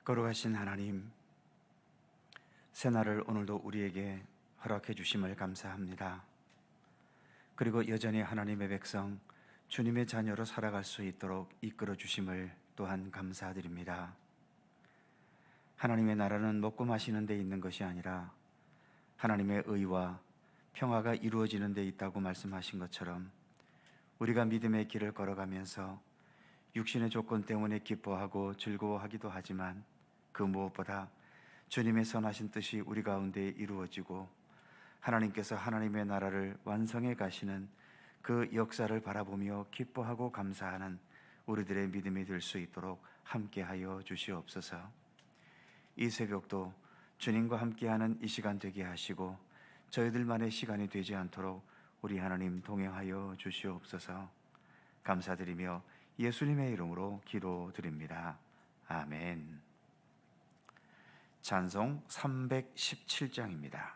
거룩하신 하나님, 새날을 오늘도 우리에게 허락해 주심을 감사합니다. 그리고 여전히 하나님의 백성, 주님의 자녀로 살아갈 수 있도록 이끌어 주심을 또한 감사드립니다. 하나님의 나라는 먹고 마시는 데 있는 것이 아니라 하나님의 의와 평화가 이루어지는 데 있다고 말씀하신 것처럼 우리가 믿음의 길을 걸어가면서 육신의 조건 때문에 기뻐하고 즐거워하기도 하지만 그 무엇보다 주님의 선하신 뜻이 우리 가운데 이루어지고 하나님께서 하나님의 나라를 완성해 가시는 그 역사를 바라보며 기뻐하고 감사하는 우리들의 믿음이 될 수 있도록 함께하여 주시옵소서. 이 새벽도 주님과 함께하는 이 시간 되게 하시고 저희들만의 시간이 되지 않도록 우리 하나님 동행하여 주시옵소서. 감사드리며 예수님의 이름으로 기도드립니다. 아멘. 찬송 317장입니다.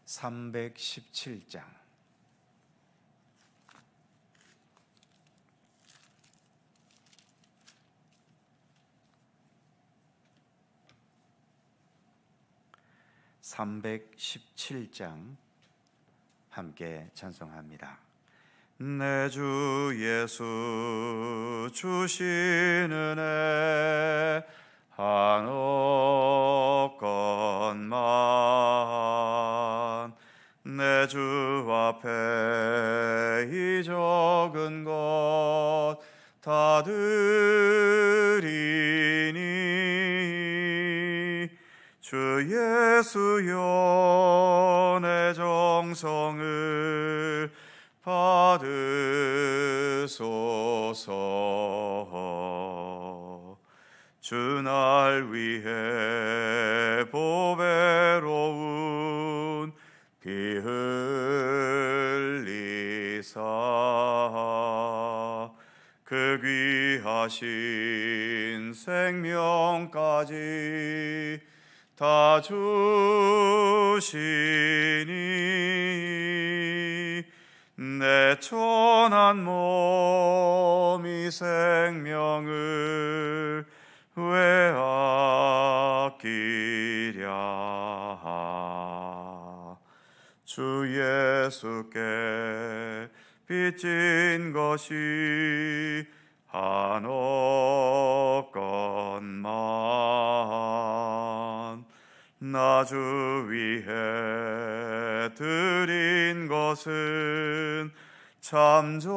317장. (317장) 함께 찬송합니다. 내 주 예수 주신 은혜 한없건만 내 주 앞에 이 적은 것 다 드리니 주 예수여 내 정성을 받으소서. 주 날 위해 보배로운 피 흘리사 그 귀하신 생명까지 다 주시니 내 천한 몸이 생명을 왜 아끼랴. 주 예수께 빚진 것이 한없건만 나 주 위해 드린 것은 참 적으니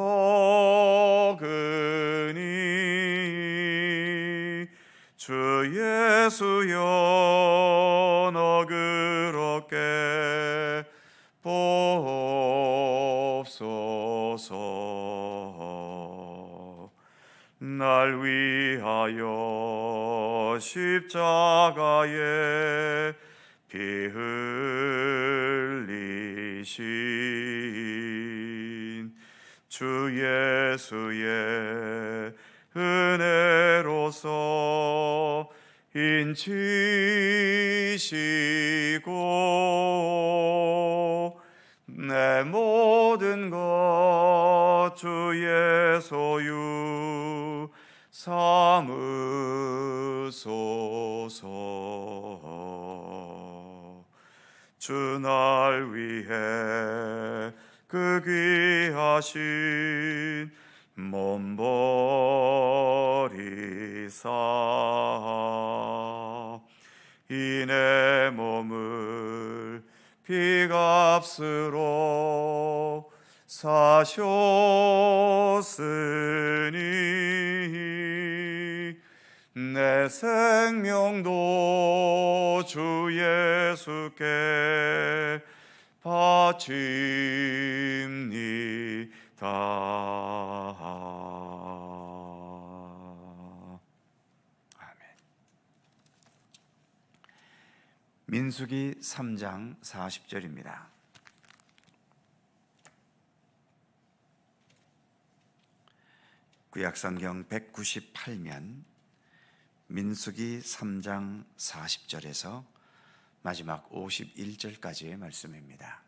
주 예수여 너그럽게 보옵소서. 날 위하여 십자가에 피 흘리신 주 예수의 은혜로서 인치시고 내 모든 것 주의 소유 삼으소서. 주 날 위해 그 귀하신 몸 버리사 이 내 몸을 피값으로 사셨으니 내 생명도 주 예수께 바칩니다. 아멘. 민수기 3장 40절입니다. 구약성경 198면 민수기 3장 40절에서 마지막 51절까지의 말씀입니다.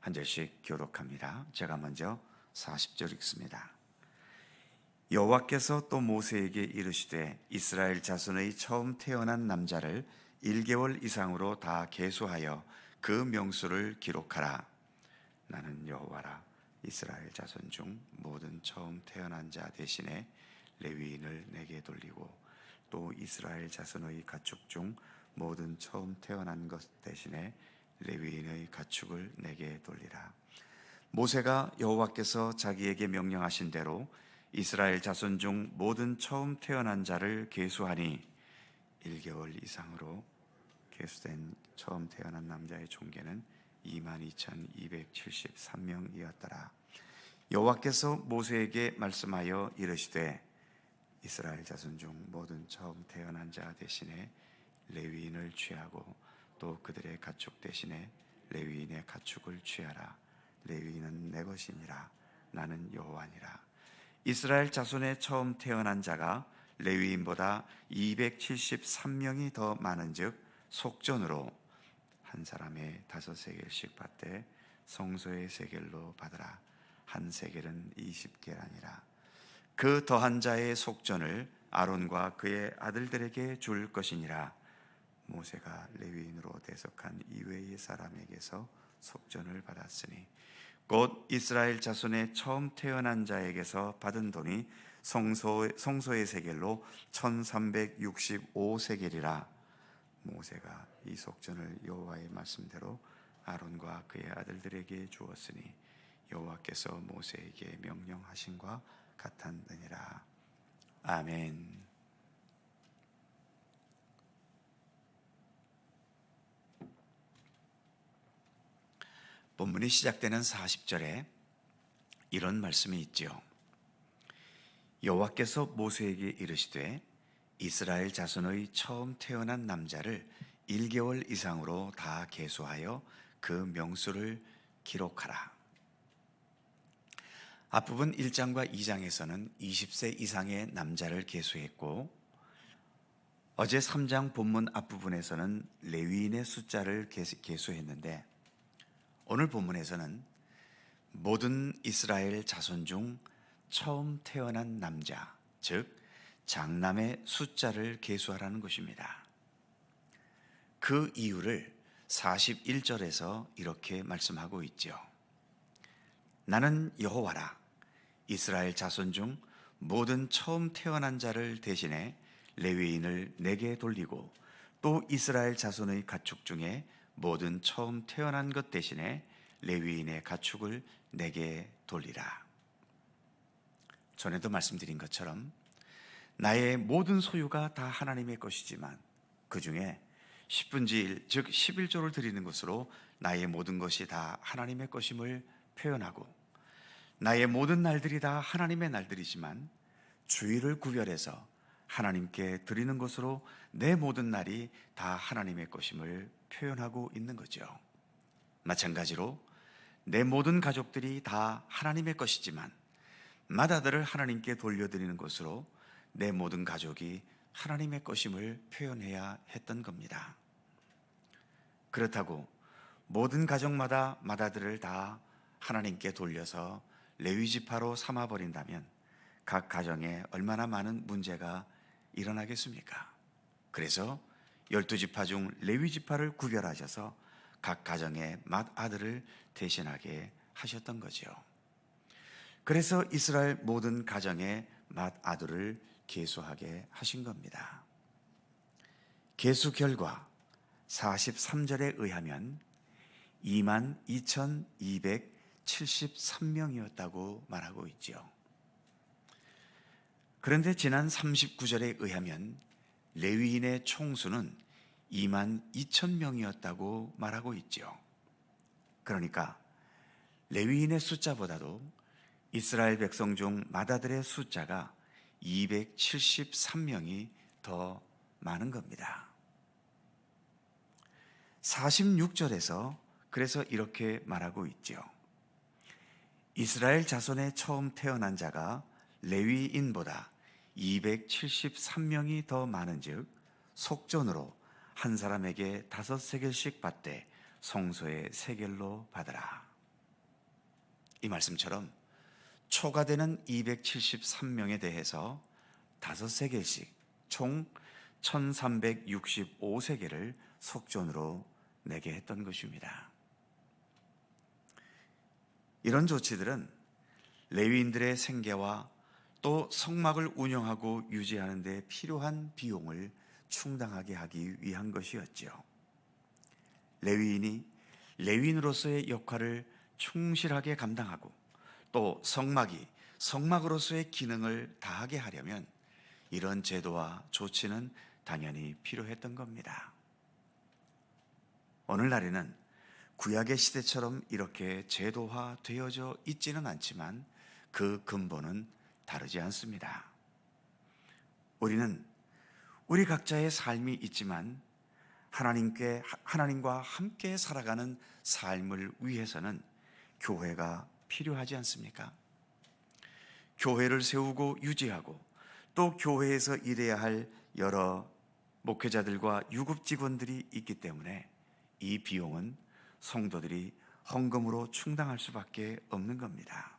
한 절씩 교독합니다. 제가 먼저 40절 읽습니다. 여호와께서 또 모세에게 이르시되 이스라엘 자손의 처음 태어난 남자를 1개월 이상으로 다 계수하여 그 명수를 기록하라. 나는 여호와라. 이스라엘 자손 중 모든 처음 태어난 자 대신에 레위인을 내게 돌리고 또 이스라엘 자손의 가축 중 모든 처음 태어난 것 대신에 레위인의 가축을 내게 돌리라. 모세가 여호와께서 자기에게 명령하신 대로 이스라엘 자손 중 모든 처음 태어난 자를 계수하니 1개월 이상으로 계수된 처음 태어난 남자의 총계는 22,273명이었더라. 여호와께서 모세에게 말씀하여 이르시되 이스라엘 자손 중 모든 처음 태어난 자 대신에 레위인을 취하고 또 그들의 가축 대신에 레위인의 가축을 취하라. 레위인은 내 것이니라. 나는 여호와니라. 이스라엘 자손의 처음 태어난 자가 레위인보다 273명이 더 많은즉 속전으로 한 사람의 5세겔씩 받되 성소의 세겔로 받으라. 한 세겔은 20계라니라. 그 더한 자의 속전을 아론과 그의 아들들에게 줄 것이니라. 모세가 레위인으로 대속한 이외의 사람에게서 속전을 받았으니 곧 이스라엘 자손의 처음 태어난 자에게서 받은 돈이 성소의 세겔로 1365세겔이라. 모세가 이 속전을 여호와의 말씀대로 아론과 그의 아들들에게 주었으니 여호와께서 모세에게 명령하신과 같았느니라. 아멘. 본문이 시작되는 40절에 이런 말씀이 있죠. 여호와께서 모세에게 이르시되 이스라엘 자손의 처음 태어난 남자를 1개월 이상으로 다 계수하여 그 명수를 기록하라. 앞부분 1장과 2장에서는 20세 이상의 남자를 계수했고 어제 3장 본문 앞부분에서는 레위인의 숫자를 계수했는데 오늘 본문에서는 모든 이스라엘 자손 중 처음 태어난 남자, 즉 장남의 숫자를 계수하라는 것입니다. 그 이유를 41절에서 이렇게 말씀하고 있죠. 나는 여호와라. 이스라엘 자손 중 모든 처음 태어난 자를 대신해 레위인을 내게 돌리고 또 이스라엘 자손의 가축 중에 모든 처음 태어난 것 대신에 레위인의 가축을 내게 돌리라. 전에도 말씀드린 것처럼 나의 모든 소유가 다 하나님의 것이지만 그 중에 10분의 1, 즉 11조를 드리는 것으로 나의 모든 것이 다 하나님의 것임을 표현하고 나의 모든 날들이 다 하나님의 날들이지만 주일을 구별해서 하나님께 드리는 것으로 내 모든 날이 다 하나님의 것임을 표현하고 있는 거죠. 마찬가지로 내 모든 가족들이 다 하나님의 것이지만 맏아들을 하나님께 돌려드리는 것으로 내 모든 가족이 하나님의 것임을 표현해야 했던 겁니다. 그렇다고 모든 가족마다 맏아들을 다 하나님께 돌려서 레위지파로 삼아버린다면 각 가정에 얼마나 많은 문제가 일어나겠습니까? 그래서 12지파 중 레위지파를 구별하셔서 각 가정의 맏아들을 대신하게 하셨던 거죠. 그래서 이스라엘 모든 가정의 맏아들을 계수하게 하신 겁니다. 계수 결과 43절에 의하면 22,273명이었다고 말하고 있죠. 그런데 지난 39절에 의하면 레위인의 총수는 22,000명이었다고 말하고 있죠. 그러니까 레위인의 숫자보다도 이스라엘 백성 중 맏아들의 숫자가 273명이 더 많은 겁니다. 46절에서 그래서 이렇게 말하고 있죠. 이스라엘 자손의 처음 태어난 자가 레위인보다 273명이 더 많은즉 속전으로 한 사람에게 5세겔씩 받되 성소의 세겔로 받으라. 이 말씀처럼 초과되는 273명에 대해서 5세겔씩 총 1365세겔을 속전으로 내게 했던 것입니다. 이런 조치들은 레위인들의 생계와 또 성막을 운영하고 유지하는 데 필요한 비용을 충당하게 하기 위한 것이었죠. 레위인이 레위인으로서의 역할을 충실하게 감당하고 또 성막이 성막으로서의 기능을 다하게 하려면 이런 제도와 조치는 당연히 필요했던 겁니다. 오늘날에는 구약의 시대처럼 이렇게 제도화되어져 있지는 않지만 그 근본은 다르지 않습니다. 우리는 우리 각자의 삶이 있지만 하나님과 함께 살아가는 삶을 위해서는 교회가 필요하지 않습니까? 교회를 세우고 유지하고 또 교회에서 일해야 할 여러 목회자들과 유급 직원들이 있기 때문에 이 비용은 성도들이 헌금으로 충당할 수밖에 없는 겁니다.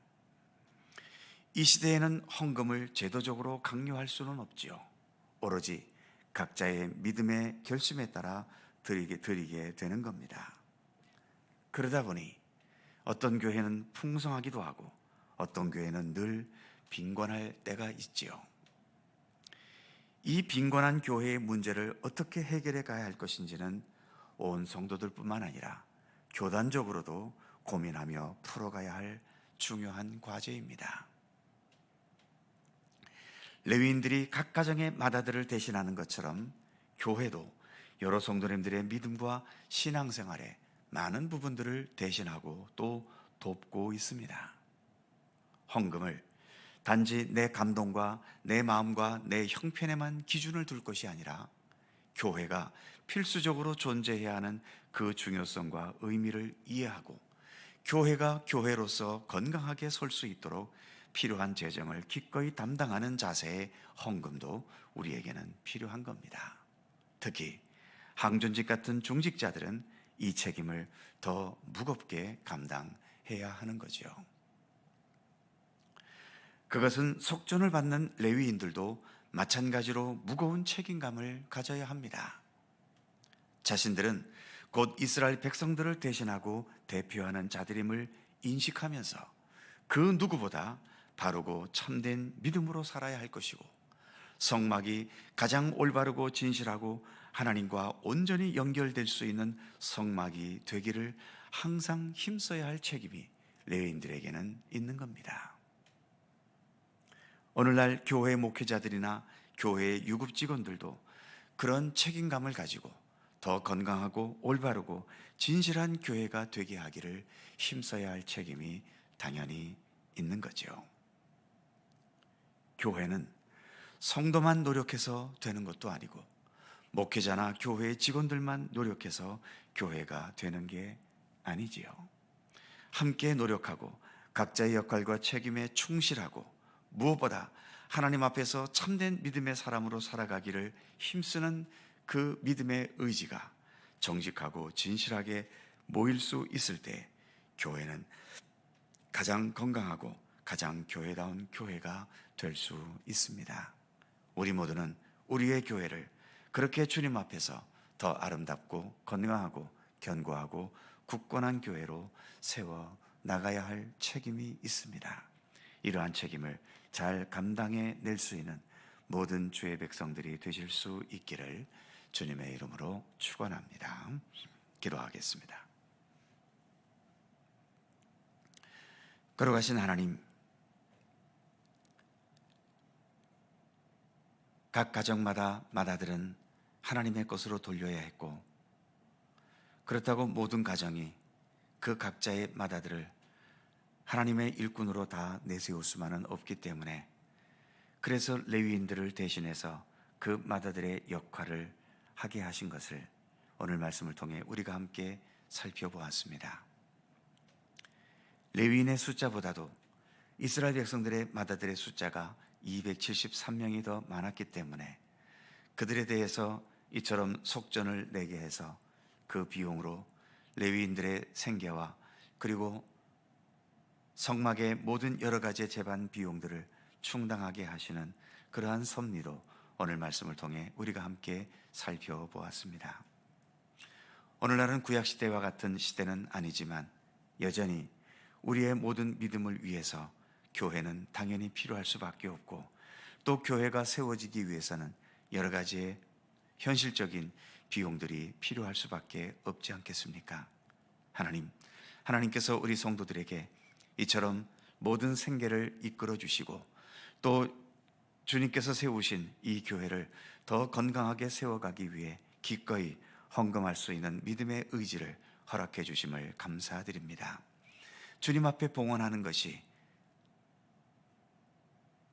이 시대에는 헌금을 제도적으로 강요할 수는 없지요. 오로지 각자의 믿음의 결심에 따라 드리게 되는 겁니다. 그러다 보니 어떤 교회는 풍성하기도 하고 어떤 교회는 늘 빈곤할 때가 있지요. 이 빈곤한 교회의 문제를 어떻게 해결해 가야 할 것인지는 온 성도들뿐만 아니라 교단적으로도 고민하며 풀어가야 할 중요한 과제입니다. 레위인들이 각 가정의 맏아들을 대신하는 것처럼 교회도 여러 성도님들의 믿음과 신앙생활에 많은 부분들을 대신하고 또 돕고 있습니다. 헌금을 단지 내 감동과 내 마음과 내 형편에만 기준을 둘 것이 아니라 교회가 필수적으로 존재해야 하는 그 중요성과 의미를 이해하고 교회가 교회로서 건강하게 설 수 있도록 필요한 재정을 기꺼이 담당하는 자세의 헌금도 우리에게는 필요한 겁니다. 특히 항존직 같은 중직자들은 이 책임을 더 무겁게 감당해야 하는 거죠. 그것은 속전을 받는 레위인들도 마찬가지로 무거운 책임감을 가져야 합니다. 자신들은 곧 이스라엘 백성들을 대신하고 대표하는 자들임을 인식하면서 그 누구보다 바르고 참된 믿음으로 살아야 할 것이고 성막이 가장 올바르고 진실하고 하나님과 온전히 연결될 수 있는 성막이 되기를 항상 힘써야 할 책임이 레위인들에게는 있는 겁니다. 오늘날 교회 목회자들이나 교회의 유급 직원들도 그런 책임감을 가지고 더 건강하고 올바르고 진실한 교회가 되게 하기를 힘써야 할 책임이 당연히 있는 거죠. 교회는 성도만 노력해서 되는 것도 아니고 목회자나 교회 직원들만 노력해서 교회가 되는 게 아니지요. 함께 노력하고 각자의 역할과 책임에 충실하고 무엇보다 하나님 앞에서 참된 믿음의 사람으로 살아가기를 힘쓰는 그 믿음의 의지가 정직하고 진실하게 모일 수 있을 때 교회는 가장 건강하고 가장 교회다운 교회가 될 수 있습니다. 우리 모두는 우리의 교회를 그렇게 주님 앞에서 더 아름답고 건강하고 견고하고 굳건한 교회로 세워 나가야 할 책임이 있습니다. 이러한 책임을 잘 감당해 낼 수 있는 모든 주의 백성들이 되실 수 있기를 주님의 이름으로 축원합니다. 기도하겠습니다. 걸어가신 하나님, 각 가정마다 맏아들은 하나님의 것으로 돌려야 했고 그렇다고 모든 가정이 그 각자의 맏아들을 하나님의 일꾼으로 다 내세울 수만은 없기 때문에 그래서 레위인들을 대신해서 그 맏아들의 역할을 하게 하신 것을 오늘 말씀을 통해 우리가 함께 살펴보았습니다. 레위인의 숫자보다도 이스라엘 백성들의 맏아들의 숫자가 273명이 더 많았기 때문에 그들에 대해서 이처럼 속전을 내게 해서 그 비용으로 레위인들의 생계와 그리고 성막의 모든 여러 가지의 제반 비용들을 충당하게 하시는 그러한 섭리로 오늘 말씀을 통해 우리가 함께 살펴보았습니다. 오늘날은 구약시대와 같은 시대는 아니지만 여전히 우리의 모든 믿음을 위해서 교회는 당연히 필요할 수밖에 없고, 또 교회가 세워지기 위해서는 여러 가지의 현실적인 비용들이 필요할 수밖에 없지 않겠습니까? 하나님께서 우리 성도들에게 이처럼 모든 생계를 이끌어 주시고, 또 주님께서 세우신 이 교회를 더 건강하게 세워가기 위해 기꺼이 헌금할 수 있는 믿음의 의지를 허락해 주심을 감사드립니다. 주님 앞에 봉헌하는 것이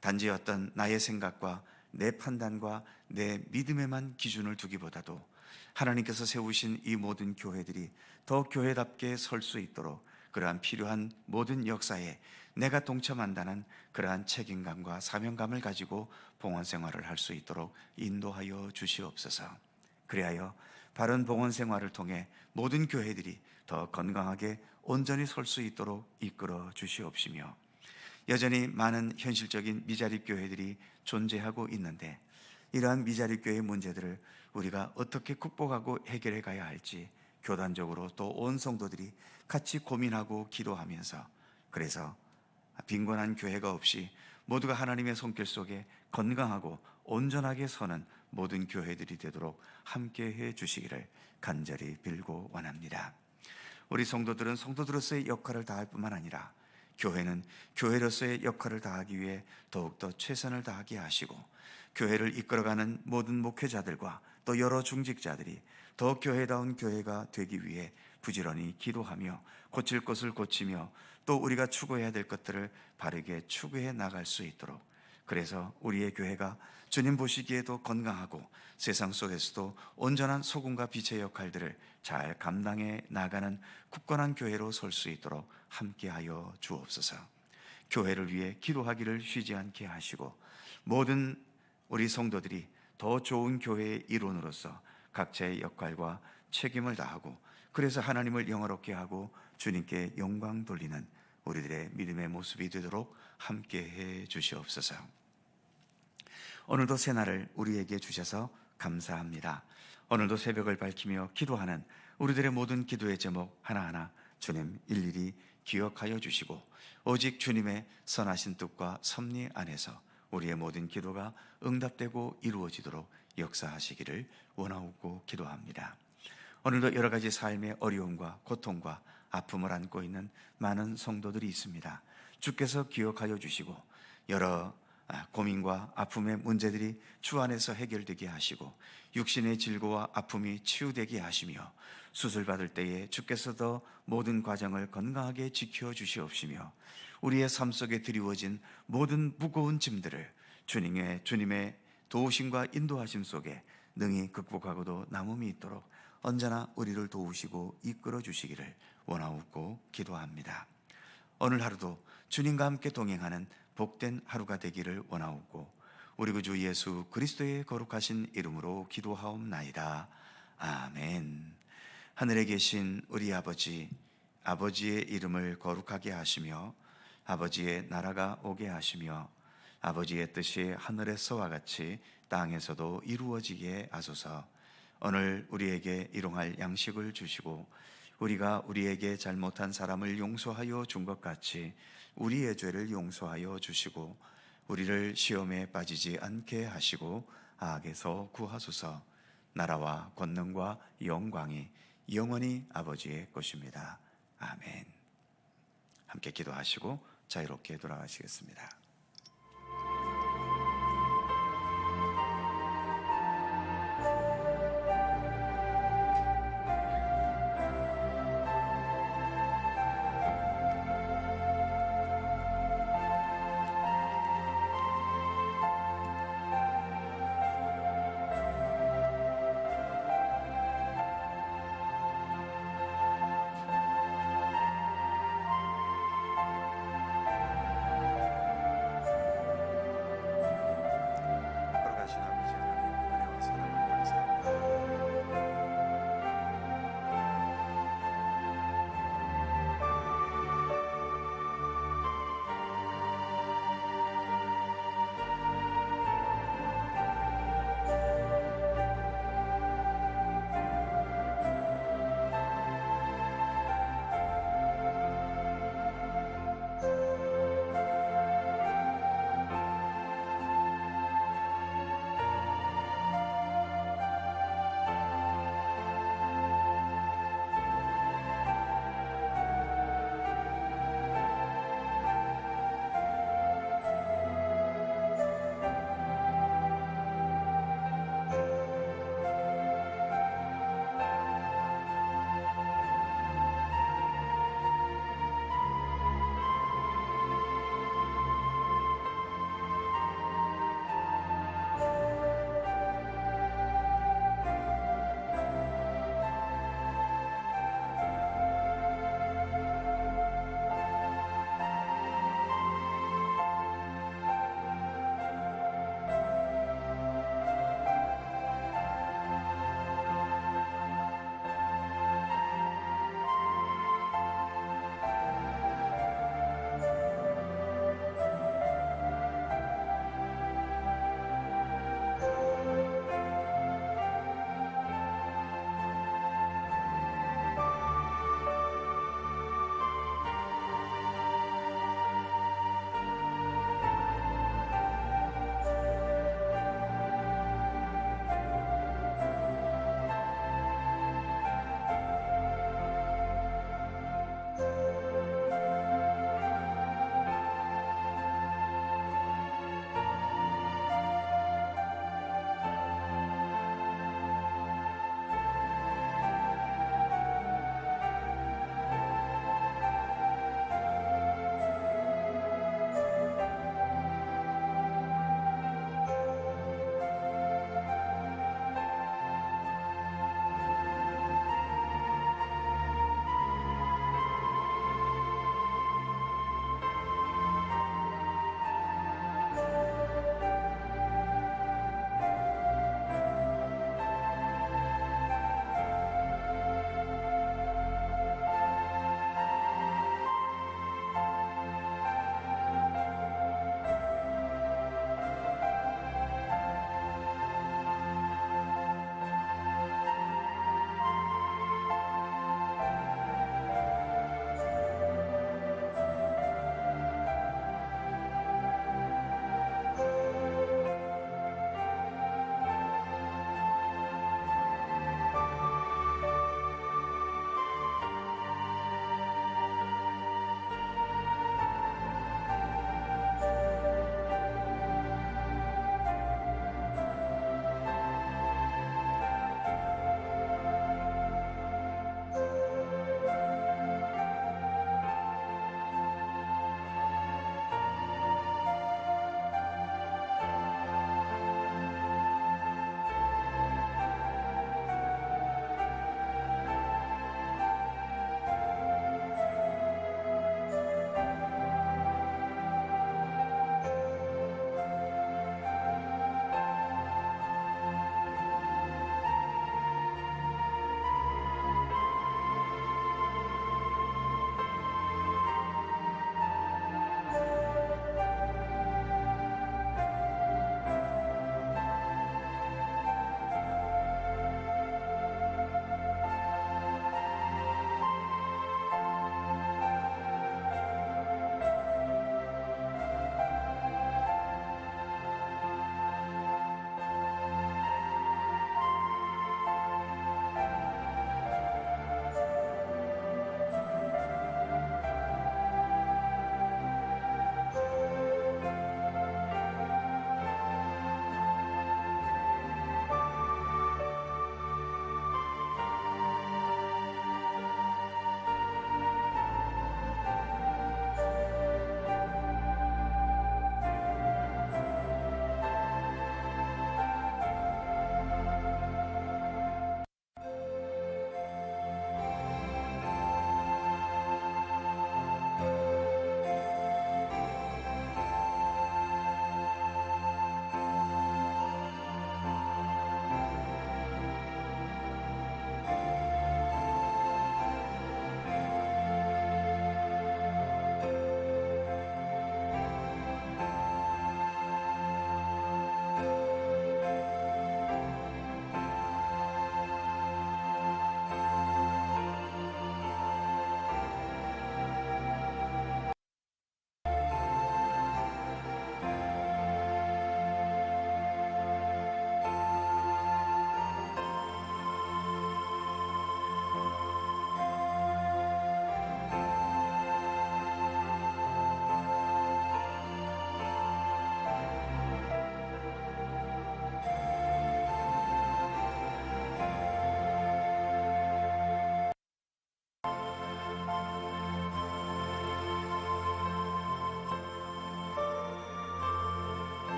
단지 어떤 나의 생각과 내 판단과 내 믿음에만 기준을 두기보다도 하나님께서 세우신 이 모든 교회들이 더 교회답게 설 수 있도록 그러한 필요한 모든 역사에 내가 동참한다는 그러한 책임감과 사명감을 가지고 봉헌 생활을 할 수 있도록 인도하여 주시옵소서. 그리하여 바른 봉헌 생활을 통해 모든 교회들이 더 건강하게 온전히 설 수 있도록 이끌어 주시옵시며, 여전히 많은 현실적인 미자립 교회들이 존재하고 있는데 이러한 미자립 교회의 문제들을 우리가 어떻게 극복하고 해결해 가야 할지 교단적으로 또 온 성도들이 같이 고민하고 기도하면서, 그래서 빈곤한 교회가 없이 모두가 하나님의 손길 속에 건강하고 온전하게 서는 모든 교회들이 되도록 함께해 주시기를 간절히 빌고 원합니다. 우리 성도들은 성도들로서의 역할을 다할 뿐만 아니라 교회는 교회로서의 역할을 다하기 위해 더욱더 최선을 다하게 하시고, 교회를 이끌어가는 모든 목회자들과 또 여러 중직자들이 더 교회다운 교회가 되기 위해 부지런히 기도하며 고칠 것을 고치며 또 우리가 추구해야 될 것들을 바르게 추구해 나갈 수 있도록, 그래서 우리의 교회가 주님 보시기에도 건강하고 세상 속에서도 온전한 소금과 빛의 역할들을 잘 감당해 나가는 굳건한 교회로 설 수 있도록 함께하여 주옵소서. 교회를 위해 기도하기를 쉬지 않게 하시고, 모든 우리 성도들이 더 좋은 교회의 일원으로서 각자의 역할과 책임을 다하고, 그래서 하나님을 영화롭게 하고 주님께 영광 돌리는 우리들의 믿음의 모습이 되도록 함께해 주시옵소서. 오늘도 새날을 우리에게 주셔서 감사합니다. 오늘도 새벽을 밝히며 기도하는 우리들의 모든 기도의 제목 하나하나 주님 일일이 기억하여 주시고, 오직 주님의 선하신 뜻과 섭리 안에서 우리의 모든 기도가 응답되고 이루어지도록 역사하시기를 원하고 기도합니다. 오늘도 여러 가지 삶의 어려움과 고통과 아픔을 안고 있는 많은 성도들이 있습니다. 주께서 기억하여 주시고 여러 고민과 아픔의 문제들이 주 안에서 해결되게 하시고, 육신의 질고와 아픔이 치유되게 하시며, 수술받을 때에 주께서 더 모든 과정을 건강하게 지켜주시옵시며, 우리의 삶 속에 드리워진 모든 무거운 짐들을 주님의 도우심과 인도하심 속에 능히 극복하고도 남음이 있도록 언제나 우리를 도우시고 이끌어 주시기를 원하옵고 기도합니다. 오늘 하루도 주님과 함께 동행하는 복된 하루가 되기를 원하옵고, 우리 구주 예수 그리스도의 거룩하신 이름으로 기도하옵나이다. 아멘. 하늘에 계신 우리 아버지, 아버지의 이름을 거룩하게 하시며 아버지의 나라가 오게 하시며 아버지의 뜻이 하늘에서와 같이 땅에서도 이루어지게 하소서. 오늘 우리에게 일용할 양식을 주시고, 우리가 우리에게 잘못한 사람을 용서하여 준 것 같이 우리의 죄를 용서하여 주시고, 우리를 시험에 빠지지 않게 하시고 악에서 구하소서. 나라와 권능과 영광이 영원히 아버지의 것입니다. 아멘. 함께 기도하시고 자유롭게 돌아가시겠습니다.